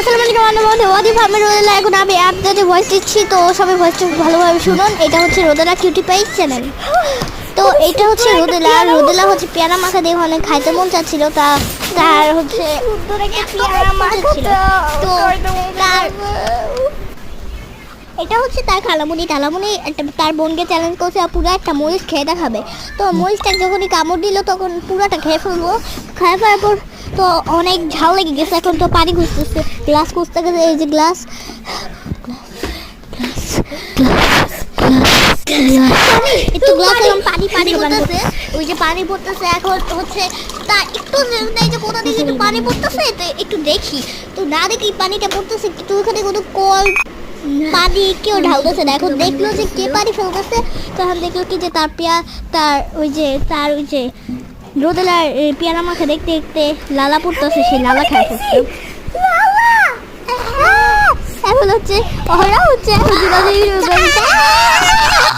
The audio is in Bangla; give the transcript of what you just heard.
আসসালামু আলাইকুম ওয়াদি ফার্মের রোদেলা। এখন আমি আপনাদের ভয়েস দিচ্ছি, তো সবাই ভয়েসটা ভালোভাবে শুনুন। এটা হচ্ছে রোদেলা কিউটি পাই চ্যানেল। তো এটা হচ্ছে রোদেলা হচ্ছে পেয়ারা মাখা দিয়ে অনেক খাইতে মন চাচ্ছিল, তার হচ্ছে পেয়ারা মাখা ছিল। তো এটা হচ্ছে তার টালামুনি তার বোনকে চ্যালেঞ্জ করছে পুরো একটা মরিচ খেয়ে দেখাবে। তো মরিচটা যখনই কামড় দিল তখন পুরোটা খেয়ে ফেলবো। খেয়ে ফেলার পর তো অনেক ঝাল লেগে গেছে, এখন তো পানি খুঁজতেছে, গ্লাস খুঁজতে গেছে। এই যে গ্লাস, একটু গ্লাস এখন পানি পড়তেছে, ওই যে পানি পড়তেছে। এখন হচ্ছে তা একটু যে কোথা থেকে একটু পানি পড়তেছে, তো একটু দেখি, তো না দেখি পানিটা পড়তেছে কিন্তু ওখানে কোনো কল পানি কেউ ঢালতেছে না। এখন দেখলো যে কে পানি ফেলতেছে, তখন দেখলো কি যে তার ওই যে রোদেলার পেয়ারা মাখা দেখতে দেখতে লালা পড়তেছে, সেই লালা খায় ফেলছে। এখন হচ্ছে ওরা হচ্ছে